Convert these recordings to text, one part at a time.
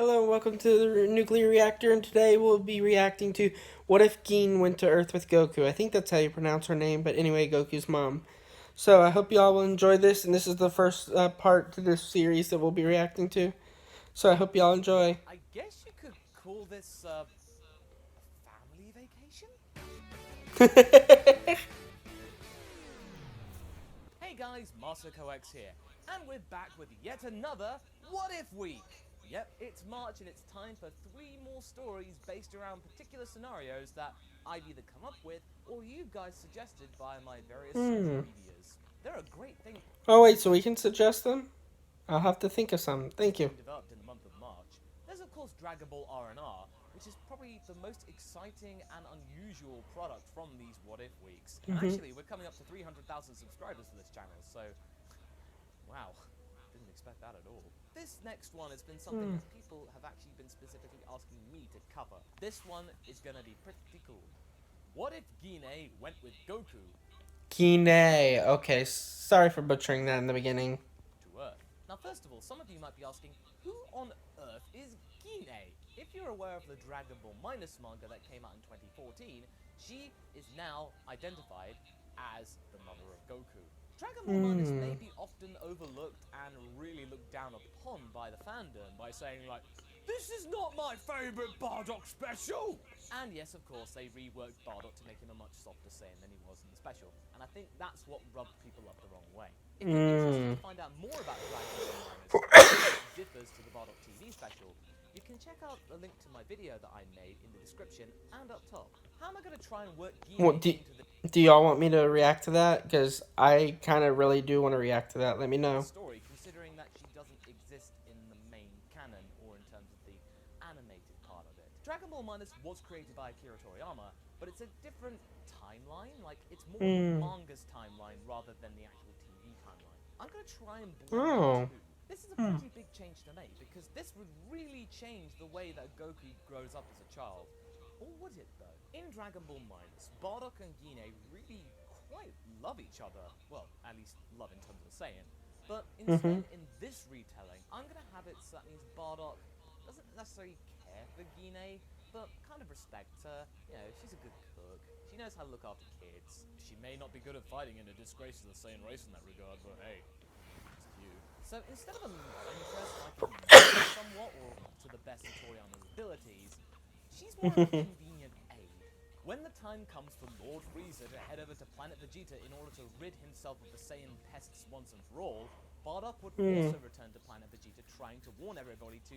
Hello and welcome to the nuclear reactor, and today we'll be reacting to What If Gine Went to Earth with Goku. I think that's how you pronounce her name, but anyway, Goku's mom. So I hope you all will enjoy this, and this is the first part to this series that we'll be reacting to. So I hope you all enjoy. I guess you could call this a family vacation? Hey guys, MasterCoX here, and we're back with yet another What If Week! Yep, it's March and it's time for 3 more stories based around particular scenarios that I've either come up with or you guys suggested via my various social medias. They're a great thing Oh wait, so we can suggest them? I'll have to think of some. Thank you. being developed in the month of March. There's of course Dragon Ball R&R, which is probably the most exciting and unusual product from these What If weeks. Actually, we're coming up to 300,000 subscribers for this channel, so wow, didn't expect that at all. This next one has been something that people have actually been specifically asking me to cover. This one is gonna be pretty cool. What if Gine went with Goku Gine. Okay, sorry for butchering that in the beginning. to Earth? Now, first of all, some of you might be asking, who on Earth is Gine? If you're aware of the Dragon Ball Minus manga that came out in 2014, she is now identified as the mother of Goku. Dragon Ball Minus may be often overlooked and really looked down upon by the fandom by saying like, this is not my favourite Bardock special! And yes, of course, they reworked Bardock to make him a much softer Saiyan than he was in the special, and I think that's what rubbed people up the wrong way. If you're interested to find out more about Dragon Ball Minus and how it differs to the Bardock TV special, you can check out the link to my video that I made in the description and up top. How am I going to try and work What Gine into the do y'all want me to react to that? Because I kind of really do want to react to that. Let me know. story, considering that she doesn't exist in the main canon or in terms of the animated part of it? Dragon Ball Minus was created by Akira Toriyama, but it's a different timeline. Like, it's more the manga's timeline rather than the actual TV timeline. I'm going to try and blend Oh. the two. This is a pretty big change to make because this would really change the way that Goku grows up as a child. Or would it though? In Dragon Ball Minus, Bardock and Gine really quite love each other. Well, at least love in terms of Saiyan. But instead, in this retelling, I'm gonna have it so that means Bardock doesn't necessarily care for Gine, but kind of respects her. You know, she's a good cook. She knows how to look after kids. She may not be good at fighting and a disgrace to the Saiyan race in that regard, but hey, it's cute. So instead of a love interest like a mother somewhat, or to the best of Toriyama's abilities, she's more of a convenient aid. When the time comes for Lord Frieza to head over to planet Vegeta in order to rid himself of the Saiyan pests once and for all, Bardock would also return to planet Vegeta trying to warn everybody to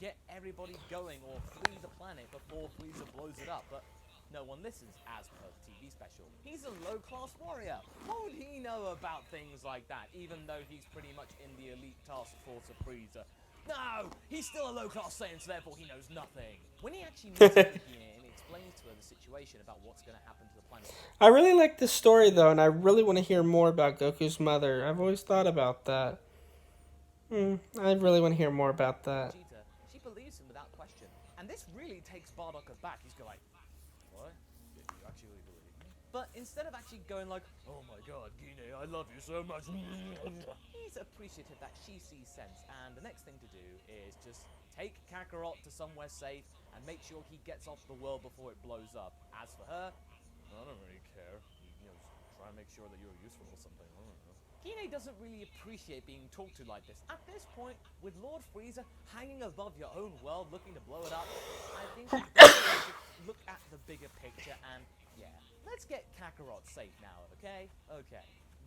get everybody going or flee the planet before Frieza blows it up, but no one listens as per the TV special. He's a low-class warrior. What would he know about things like that, even though he's pretty much in the elite task force of Frieza? No! He's still a low-class Saiyan, so therefore he knows nothing. When he actually meets up with Gine and explains to her the situation about what's going to happen to the planet, I really like this story though, and I really want to hear more about Goku's mother. I've always thought about that. I really want to hear more about that. Vegeta, she believes him without question. And this really takes Bardock aback. He's going like, what? You actually believe me? But instead of actually going like, oh my god, Gine, I love you so much. He's appreciative that she sees sense. And the next thing to do is just take Kakarot to somewhere safe and make sure he gets off the world before it blows up. As for her, I don't really care. You know, just try and make sure that you're useful or something. I don't know. Gine doesn't really appreciate being talked to like this. At this point, with Lord Frieza hanging above your own world looking to blow it up, I think you should look at the bigger picture and, yeah, let's get Kakarot safe now, okay? Okay.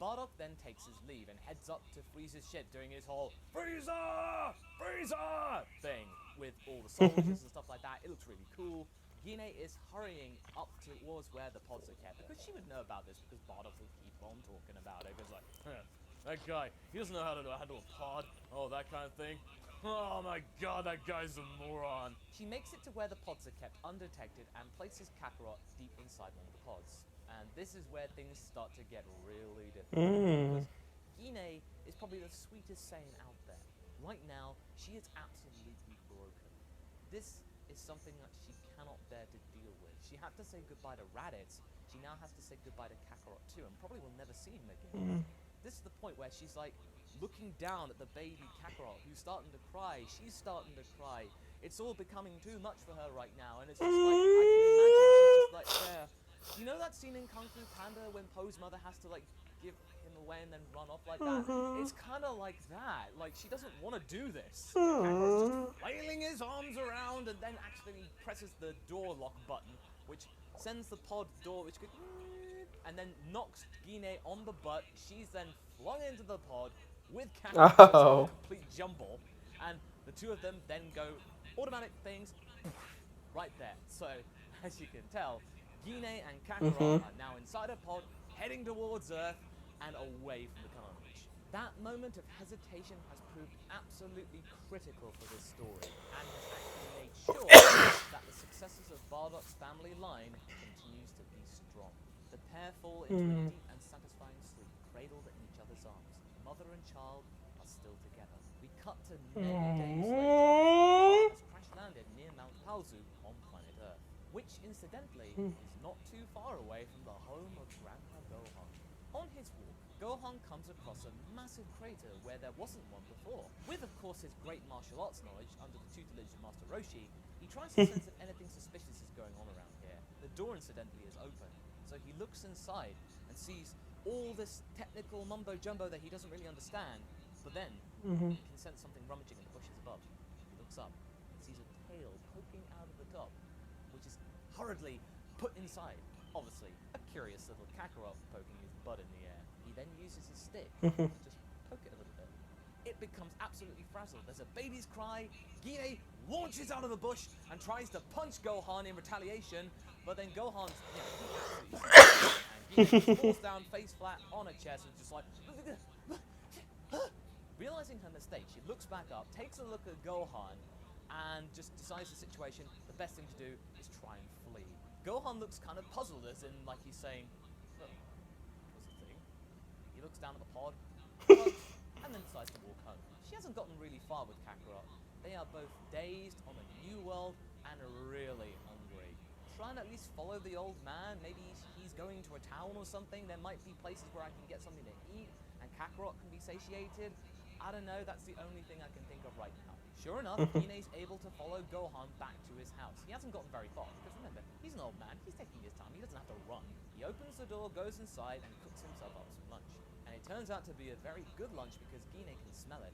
Bardock then takes his leave and heads up to Frieza's ship doing his whole Frieza! Frieza! thing with all the soldiers and stuff like that. It looks really cool. Gine is hurrying up towards where the pods are kept because she would know about this because Bardock would keep on talking about it. Because like, that guy, he doesn't know how to handle a pod. Oh, that kind of thing. Oh my god, that guy's a moron. She makes it to where the pods are kept undetected and places Kakarot deep inside one of the pods. And this is where things start to get really difficult. Because Gine is probably the sweetest Saiyan out there. Right now, she is absolutely broken. This is something that she cannot bear to deal with. She had to say goodbye to Raditz. She now has to say goodbye to Kakarot too, and probably will never see him again. This is the point where she's like looking down at the baby Kakarot, who's starting to cry. She's starting to cry. It's all becoming too much for her right now, and it's just like I can imagine she's just like there. You know that scene in Kung Fu Panda when Poe's mother has to like give him away and then run off like that? It's kind of like that. Like she doesn't want to do this. Kakarot's just flailing his arms around and then actually presses the door lock button, which sends the pod door, which goes and then knocks Gine on the butt. She's then flung into the pod with Kakarot, so it's a complete jumble, and the two of them then go automatic things right there. So, as you can tell, Gine and Kakarot are now inside a pod, heading towards Earth and away from the carnage. That moment of hesitation has proved absolutely critical for this story, and has actually made sure that the successes of Bardock's family line continues to be strong. The pair fall into a deep and satisfying sleep, cradled in each other's arms. Mother and child are still together. We cut to many days later, has crash landed near Mount Paozu on planet Earth, which incidentally is not too far away from the home of Grandpa Gohan. On his walk, Gohan comes across a massive crater where there wasn't one before. With, of course, his great martial arts knowledge under the tutelage of Master Roshi, he tries to sense if anything suspicious is going on around here. The door, incidentally, is open, so he looks inside and sees all this technical mumbo-jumbo that he doesn't really understand, but then he can sense something rummaging in the bushes above. He looks up and sees a tail poking out of the top, which is hurriedly put inside. Obviously, a curious little Kakarot poking his butt in the air. He then uses his stick to just poke it a little bit. It becomes absolutely frazzled. There's a baby's cry. Gine launches out of the bush and tries to punch Gohan in retaliation, but then Gohan's, he absolutely and Gine falls down face flat on her chest and just like realizing her mistake, she looks back up, takes a look at Gohan, and just decides the situation, the best thing to do is try and flee. Gohan looks kind of puzzled, as in, like he's saying, "Look, what's the thing?" He looks down at the pod, and then decides to walk home. She hasn't gotten really far with Kakarot. They are both dazed on a new world and really hungry. Try and at least follow the old man. Maybe he's going to a town or something. There might be places where I can get something to eat, and Kakarot can be satiated. I don't know, that's the only thing I can think of right now. Sure enough, Gine's able to follow Gohan back to his house. He hasn't gotten very far, because remember, he's an old man, he's taking his time, he doesn't have to run. He opens the door, goes inside, and cooks himself up some lunch. And it turns out to be a very good lunch because Gine can smell it.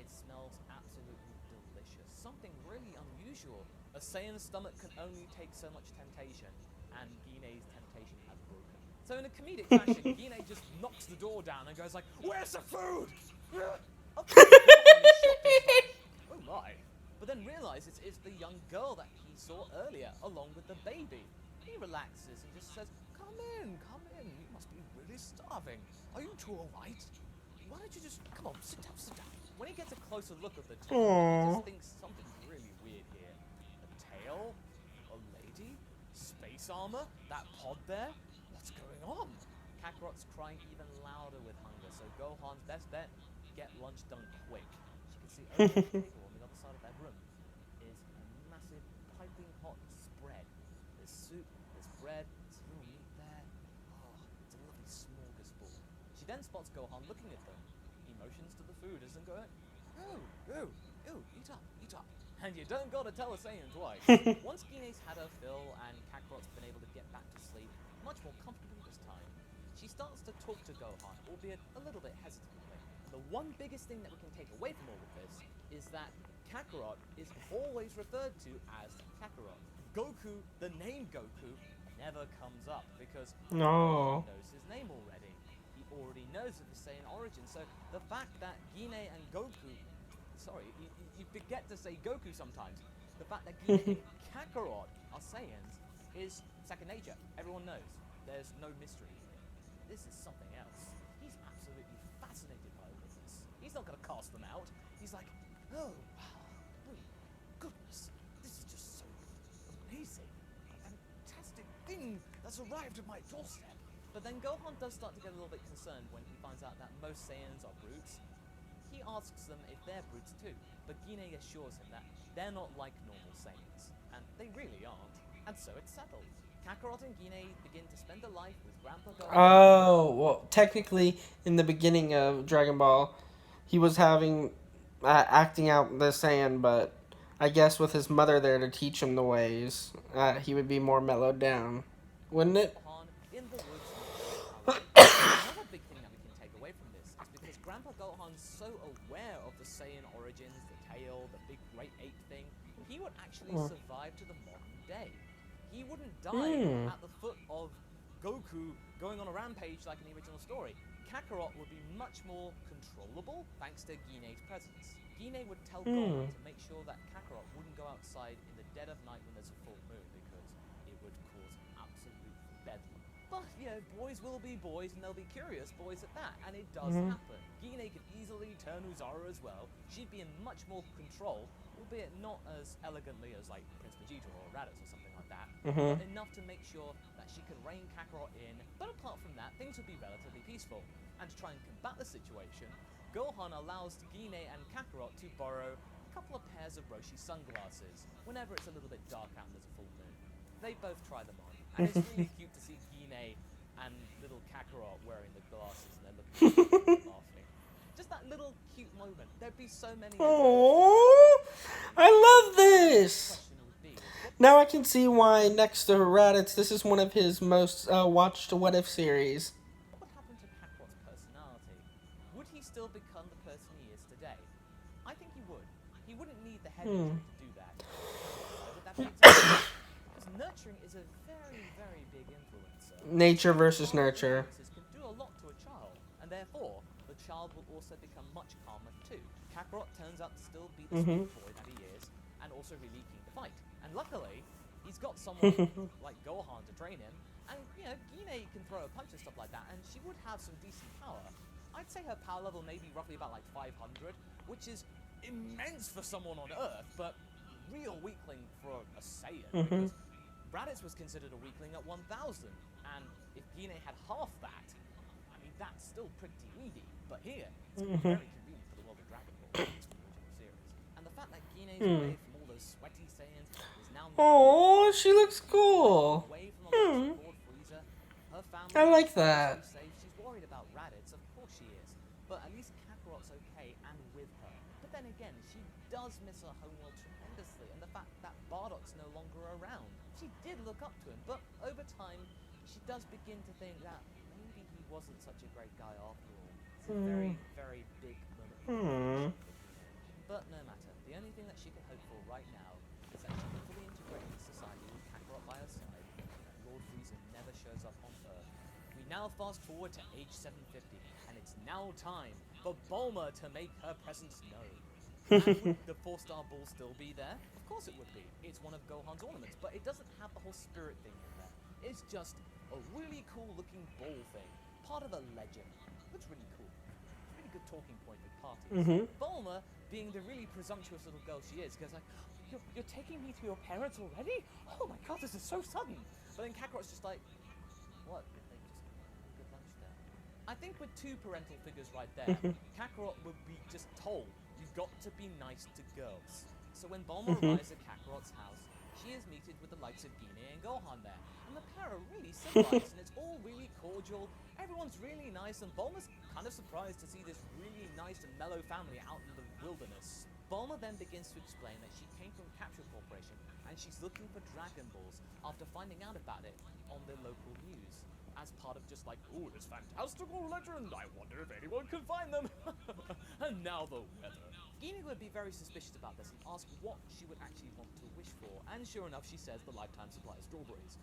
It smells absolutely delicious. Something really unusual. A Saiyan's stomach can only take so much temptation, and Gine's temptation has broken. So in a comedic fashion, Gine just knocks the door down and goes like, "Where's the food?" Oh my. But then realizes it's the young girl that he saw earlier, along with the baby. He relaxes and just says, come in, you must be really starving. Are you two alright? Why don't you just, come on, sit down. When he gets a closer look at the tail, he just thinks something's really weird here. A tail? A lady? Space armor? That pod there? What's going on? Kakarot's crying even louder with hunger, so Gohan's best bet, get lunch done quick. She can see over the table on the other side of that room is a massive piping hot spread. There's soup, there's bread, there's a little meat there. Oh, it's a lovely smorgasbord. She then spots Gohan looking at them. He motions to the food as in going, ew, eat up. And you don't gotta tell a Saiyan twice. Once Gine's had her fill and Kakarot's been able to get back to sleep, much more comfortably this time, she starts to talk to Gohan, albeit a little bit hesitantly. The one biggest thing that we can take away from all of this is that Kakarot is always referred to as Kakarot. Goku, the name Goku, never comes up because he knows his name already. He already knows of his Saiyan origin, so the fact that Gine and Goku, you forget to say Goku sometimes. The fact that Gine and Kakarot are Saiyans is second nature. Everyone knows. There's no mystery here. This is something else. He's absolutely fascinated by all of this. He's not going to cast them out. He's like, oh, wow, oh, goodness, this is just so amazing. A fantastic thing that's arrived at my doorstep. But then Gohan does start to get a little bit concerned when he finds out that most Saiyans are brutes. He asks them if they're brutes too, but Gine assures him that they're not like normal Saiyans, and they really aren't. And so it's settled. Kakarot and Gine begin to spend a life with Grandpa Gohan. Oh, well, technically, in the beginning of Dragon Ball, he was acting out the Saiyan, but I guess with his mother there to teach him the ways, he would be more mellowed down, wouldn't it? Gohan in the woods with no power in. Another big thing that we can take away from this is because Grandpa Gohan's so aware of the Saiyan origins, the tail, the big great ape thing, he would actually survive to the modern day. He wouldn't die at the foot of Goku going on a rampage like in the original story. Kakarot would be much more controllable thanks to Gine's presence. Gine would tell Gohan to make sure that Kakarot wouldn't go outside in the dead of night when there's a full moon because it would cause absolute bedlam. But, you know, boys will be boys and they'll be curious boys at that, and it does happen. Gine could easily turn Uzara as well. She'd be in much more control, albeit not as elegantly as, like, Prince Vegeta or Raditz or something like that, but enough to make sure that she could rein Kakarot in. But apart from that, things would be relatively peaceful. And to try and combat the situation, Gohan allows Gine and Kakarot to borrow a couple of pairs of Roshi sunglasses whenever it's a little bit dark out and there's a full moon. They both try them on, and it's really cute to see Gine and little Kakarot wearing the glasses and they're looking laughing. Just that little cute moment. There'd be so many. Oh, I love this. Now I can see why next to Raditz, this is one of his most watched What If series. What would happen to Kakarot's personality? Would he still become the person he is today? I think he would. He wouldn't need the head injury to do that. Why would that be exactly? Because nurturing is a very, very big influencer. Nature versus nurture. Can do a lot to a child, and therefore the child will also become much calmer too. Kakarot turns out to still be the sweet boy that he is, and also really keen to fight. And luckily, he's got someone like Gohan to train him. And, you know, Gine can throw a punch and stuff like that, and she would have some decent power. I'd say her power level may be roughly about like 500, which is immense for someone on Earth, but real weakling for a Saiyan. Because Raditz was considered a weakling at 1,000, and if Gine had half that, I mean, that's still pretty weedy. But here, it's very convenient for the world of Dragon Ball, from the original series. And the fact that Gine's away from all those sweaty Saiyans is now... Oh, she looks cool. Away from the likes of Lord Frieza. Her family I like is that. safe. She's worried about Raditz, of course she is. But at least Kakarot's okay and with her. But then again, she does miss her homeworld tremendously, and the fact that Bardock's no longer around. She did look up to him, but over time, she does begin to think that maybe he wasn't such a great guy after all. It's a very, very big moment. But no matter, the only thing that she can hope for right now is that she can fully integrate into society with Kakarot by her side, and that Lord Frieza never shows up on Earth. We now fast forward to age 750, and it's now time for Bulma to make her presence known. Would the 4-star ball still be there? Of course it would be. It's one of Gohan's ornaments, but it doesn't have the whole spirit thing in there. It's just a really cool looking ball thing, part of a legend. Looks really cool. It's a really good talking point with parties. Bulma, being the really presumptuous little girl she is, goes like, you're taking me to your parents already? Oh my god, this is so sudden. But then Kakarot's just like, what? Did they just have a good lunch there? I think with two parental figures right there, Kakarot would be just told, you've got to be nice to girls. So when Bulma arrives at Kakarot's house, she is meted with the likes of Gine and Gohan there. And the pair are really civilized, and it's all really cordial. Everyone's really nice, and Bulma's kind of surprised to see this really nice and mellow family out in the wilderness. Bulma then begins to explain that she came from Capture Corporation, and she's looking for Dragon Balls after finding out about it on the local news. As part of just like, ooh, this fantastical legend, I wonder if anyone can find them. And now the weather. Gine would be very suspicious about this and ask what she would actually want to wish for, and sure enough, she says the lifetime supply of strawberries.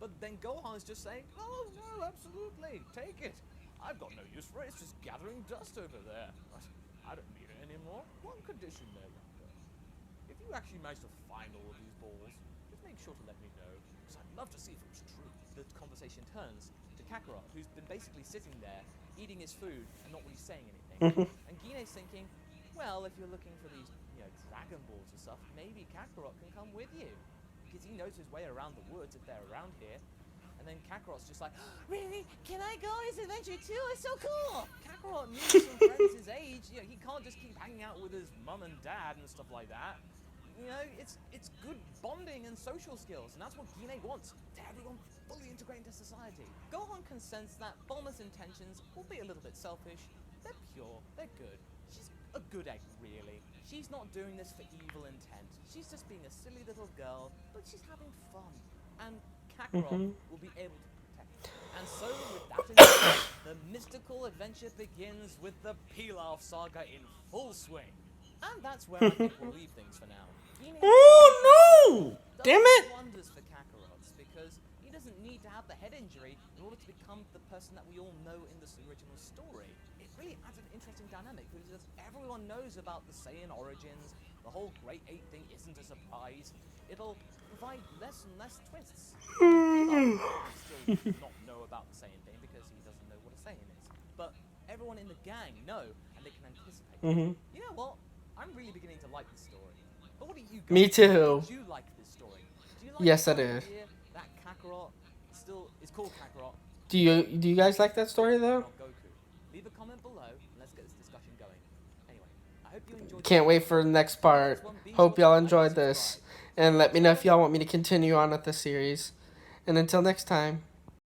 But then Gohan's just saying, oh no, absolutely, take it. I've got no use for it, it's just gathering dust over there. I don't need it anymore. One condition there, Younger. If you actually manage to find all of these balls, just make sure to let me know, because I'd love to see if it was true. The conversation turns to Kakarot, who's been basically sitting there, eating his food, and not really saying anything. And Gine's thinking, well, if you're looking for these, Dragon Balls and stuff, maybe Kakarot can come with you. Because he knows his way around the woods if they're around here. And then Kakarot's just like, really? Can I go on this adventure too? It's so cool! Kakarot needs some friends his age. He can't just keep hanging out with his mum and dad and stuff like that. It's good bonding and social skills, and that's what Gine wants, to everyone fully integrate into society. Gohan can sense that Bulma's intentions will be a little bit selfish. They're pure, they're good. She's a good egg, really. She's not doing this for evil intent. She's just being a silly little girl, but she's having fun. And Kakarot will be able to protect her. And so, with that in mind, the mystical adventure begins with the Pilaf saga in full swing. And that's where I think we'll leave things for now. Oh no! Damn it! Wonders for Kakarot, because he doesn't need to have the head injury in order to become the person that we all know in this original story. It really adds an interesting dynamic because everyone knows about the Saiyan origins. The whole Great Eight thing isn't a surprise. It'll provide less and less twists. Pilaf will still not know about the Saiyan thing because he doesn't know what a Saiyan is. But everyone in the gang know, and they can anticipate. You know what? I'm really beginning to like this story. But what do you guys Me too. Do you like this story? Do you like Yes, I the did. idea that Kakarot still is called Kakarot? Do you guys like that story though? Not Goku. Leave a comment below and let's get this discussion going. Anyway, I hope you enjoyed. Can't wait for the next part. Hope y'all enjoyed this. And let me know if y'all want me to continue on with the series. And until next time.